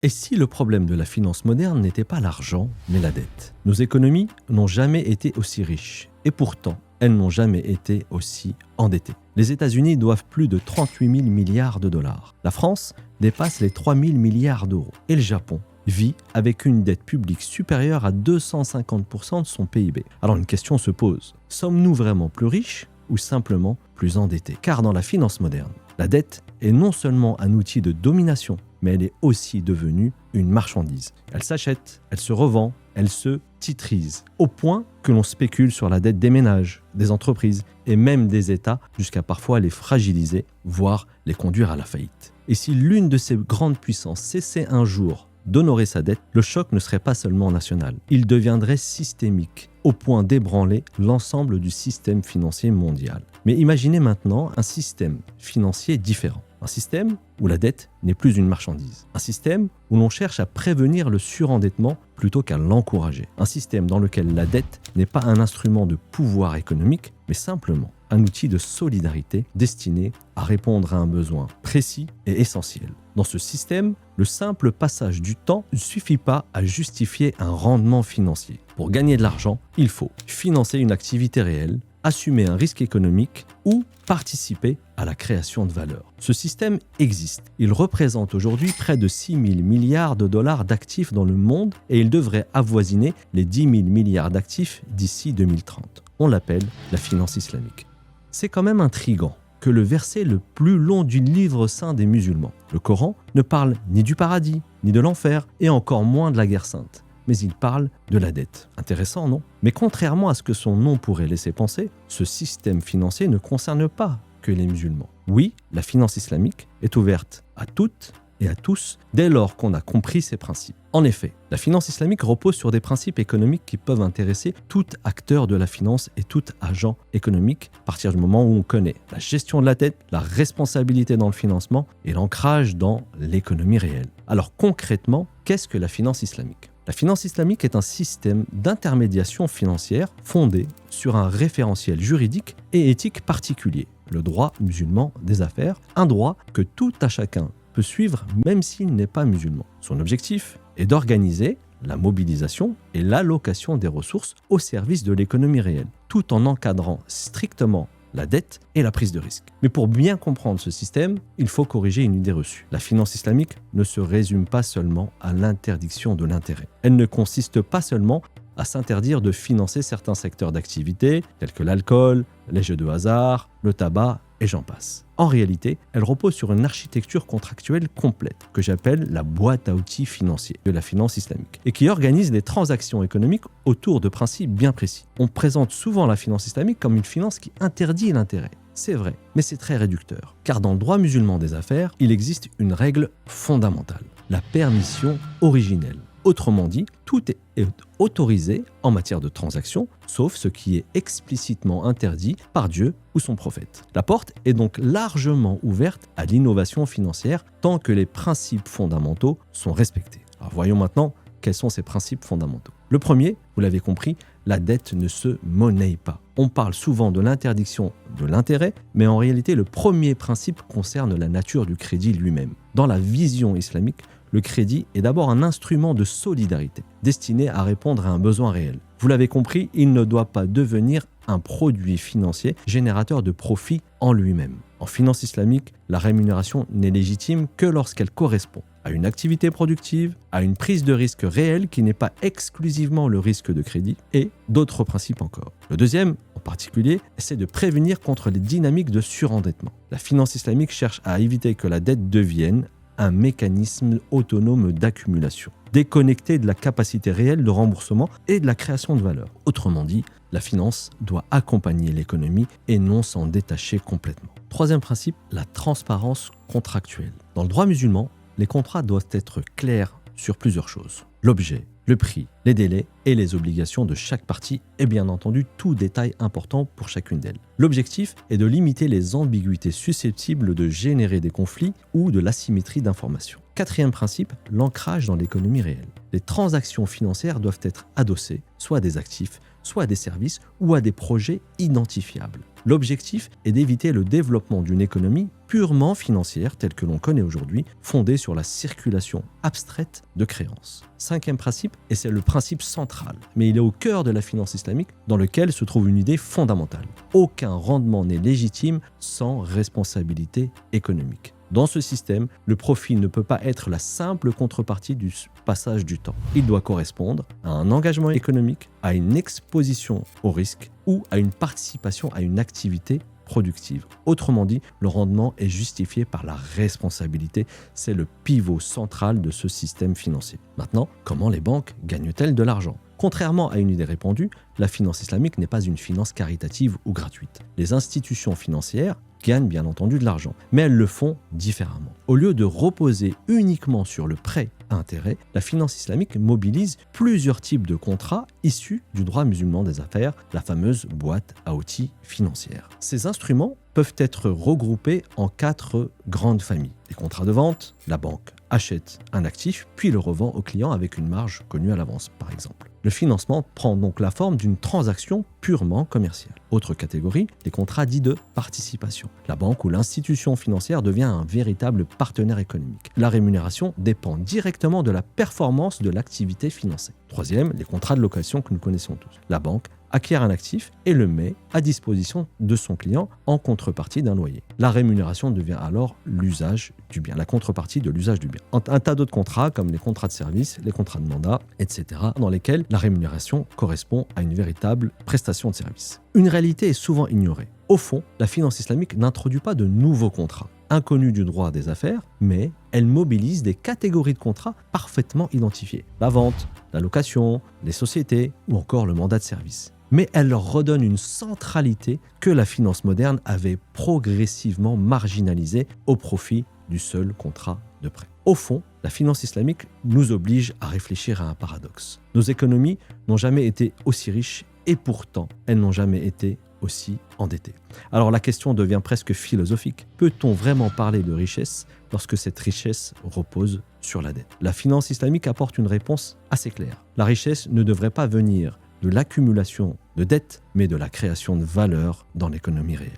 Et si le problème de la finance moderne n'était pas l'argent, mais la dette? Nos économies n'ont jamais été aussi riches, et pourtant, elles n'ont jamais été aussi endettées. Les États-Unis doivent plus de 38 000 milliards de dollars. La France dépasse les 3 000 milliards d'euros. Et le Japon vit avec une dette publique supérieure à 250% de son PIB. Alors une question se pose, sommes-nous vraiment plus riches ou simplement plus endettés? Car dans la finance moderne, la dette est non seulement un outil de domination, mais elle est aussi devenue une marchandise. Elle s'achète, elle se revend, elle se titrise, au point que l'on spécule sur la dette des ménages, des entreprises et même des États, jusqu'à parfois les fragiliser, voire les conduire à la faillite. Et si l'une de ces grandes puissances cessait un jour d'honorer sa dette, le choc ne serait pas seulement national, il deviendrait systémique, au point d'ébranler l'ensemble du système financier mondial. Mais imaginez maintenant un système financier différent. Un système où la dette n'est plus une marchandise. Un système où l'on cherche à prévenir le surendettement plutôt qu'à l'encourager. Un système dans lequel la dette n'est pas un instrument de pouvoir économique, mais simplement un outil de solidarité destiné à répondre à un besoin précis et essentiel. Dans ce système, le simple passage du temps ne suffit pas à justifier un rendement financier. Pour gagner de l'argent, il faut financer une activité réelle, assumer un risque économique ou participer à la création de valeur. Ce système existe. Il représente aujourd'hui près de 6 000 milliards de dollars d'actifs dans le monde et il devrait avoisiner les 10 000 milliards d'actifs d'ici 2030. On l'appelle la finance islamique. C'est quand même intriguant que le verset le plus long du livre saint des musulmans, le Coran, ne parle ni du paradis, ni de l'enfer et encore moins de la guerre sainte. Mais il parle de la dette. Intéressant, non? Mais contrairement à ce que son nom pourrait laisser penser, ce système financier ne concerne pas que les musulmans. Oui, la finance islamique est ouverte à toutes et à tous dès lors qu'on a compris ses principes. En effet, la finance islamique repose sur des principes économiques qui peuvent intéresser tout acteur de la finance et tout agent économique à partir du moment où on connaît la gestion de la dette, la responsabilité dans le financement et l'ancrage dans l'économie réelle. Alors concrètement, qu'est-ce que la finance islamique? La finance islamique est un système d'intermédiation financière fondé sur un référentiel juridique et éthique particulier, le droit musulman des affaires, un droit que tout à chacun peut suivre même s'il n'est pas musulman. Son objectif est d'organiser la mobilisation et l'allocation des ressources au service de l'économie réelle, tout en encadrant strictement la dette et la prise de risque. Mais pour bien comprendre ce système, il faut corriger une idée reçue. La finance islamique ne se résume pas seulement à l'interdiction de l'intérêt. Elle ne consiste pas seulement à s'interdire de financer certains secteurs d'activité, tels que l'alcool, les jeux de hasard, le tabac et j'en passe. En réalité, elle repose sur une architecture contractuelle complète, que j'appelle la boîte à outils financiers de la finance islamique, et qui organise des transactions économiques autour de principes bien précis. On présente souvent la finance islamique comme une finance qui interdit l'intérêt. C'est vrai, mais c'est très réducteur. Car dans le droit musulman des affaires, il existe une règle fondamentale, la permission originelle. Autrement dit, tout est autorisé en matière de transactions, sauf ce qui est explicitement interdit par Dieu ou son prophète. La porte est donc largement ouverte à l'innovation financière tant que les principes fondamentaux sont respectés. Alors voyons maintenant quels sont ces principes fondamentaux. Le premier, vous l'avez compris, la dette ne se monnaie pas. On parle souvent de l'interdiction de l'intérêt, mais en réalité, le premier principe concerne la nature du crédit lui-même. Dans la vision islamique, le crédit est d'abord un instrument de solidarité, destiné à répondre à un besoin réel. Vous l'avez compris, il ne doit pas devenir un produit financier générateur de profit en lui-même. En finance islamique, la rémunération n'est légitime que lorsqu'elle correspond à une activité productive, à une prise de risque réelle qui n'est pas exclusivement le risque de crédit, et d'autres principes encore. Le deuxième, en particulier, c'est de prévenir contre les dynamiques de surendettement. La finance islamique cherche à éviter que la dette devienne un mécanisme autonome d'accumulation, déconnecté de la capacité réelle de remboursement et de la création de valeur. Autrement dit, la finance doit accompagner l'économie et non s'en détacher complètement. Troisième principe, la transparence contractuelle. Dans le droit musulman, les contrats doivent être clairs sur plusieurs choses. L'objet, le prix, les délais et les obligations de chaque partie et bien entendu tout détail important pour chacune d'elles. L'objectif est de limiter les ambiguïtés susceptibles de générer des conflits ou de l'asymétrie d'informations. Quatrième principe, l'ancrage dans l'économie réelle. Les transactions financières doivent être adossées soit à des actifs, soit à des services ou à des projets identifiables. L'objectif est d'éviter le développement d'une économie purement financière telle que l'on connaît aujourd'hui, fondée sur la circulation abstraite de créances. Cinquième principe, et c'est le principe central, mais il est au cœur de la finance islamique dans lequel se trouve une idée fondamentale. Aucun rendement n'est légitime sans responsabilité économique. Dans ce système, le profit ne peut pas être la simple contrepartie du passage du temps. Il doit correspondre à un engagement économique, à une exposition au risque ou à une participation à une activité productive. Autrement dit, le rendement est justifié par la responsabilité. C'est le pivot central de ce système financier. Maintenant, comment les banques gagnent-elles de l'argent ? Contrairement à une idée répandue, la finance islamique n'est pas une finance caritative ou gratuite. Les institutions financières gagnent bien entendu de l'argent, mais elles le font différemment. Au lieu de reposer uniquement sur le prêt à intérêt, la finance islamique mobilise plusieurs types de contrats issus du droit musulman des affaires, la fameuse boîte à outils financière. Ces instruments peuvent être regroupés en 4 grandes familles. Les contrats de vente, la banque achète un actif puis le revend au client avec une marge connue à l'avance, par exemple. Le financement prend donc la forme d'une transaction purement commerciale. Autre catégorie, les contrats dits de participation. La banque ou l'institution financière devient un véritable partenaire économique. La rémunération dépend directement de la performance de l'activité financée. Troisième, les contrats de location que nous connaissons tous. La banque acquiert un actif et le met à disposition de son client en contrepartie d'un loyer. La rémunération devient alors l'usage du bien, la contrepartie de l'usage du bien. Un tas d'autres contrats comme les contrats de service, les contrats de mandat, etc., dans lesquels la rémunération correspond à une véritable prestation de service. Une réalité est souvent ignorée. Au fond, la finance islamique n'introduit pas de nouveaux contrats, inconnus du droit des affaires, mais elle mobilise des catégories de contrats parfaitement identifiées. La vente, la location, les sociétés ou encore le mandat de service. Mais elle leur redonne une centralité que la finance moderne avait progressivement marginalisée au profit du seul contrat de prêt. Au fond, la finance islamique nous oblige à réfléchir à un paradoxe. Nos économies n'ont jamais été aussi riches et pourtant, elles n'ont jamais été aussi endettées. Alors la question devient presque philosophique. Peut-on vraiment parler de richesse lorsque cette richesse repose sur la dette ? La finance islamique apporte une réponse assez claire. La richesse ne devrait pas venir de l'accumulation de dettes, mais de la création de valeur dans l'économie réelle.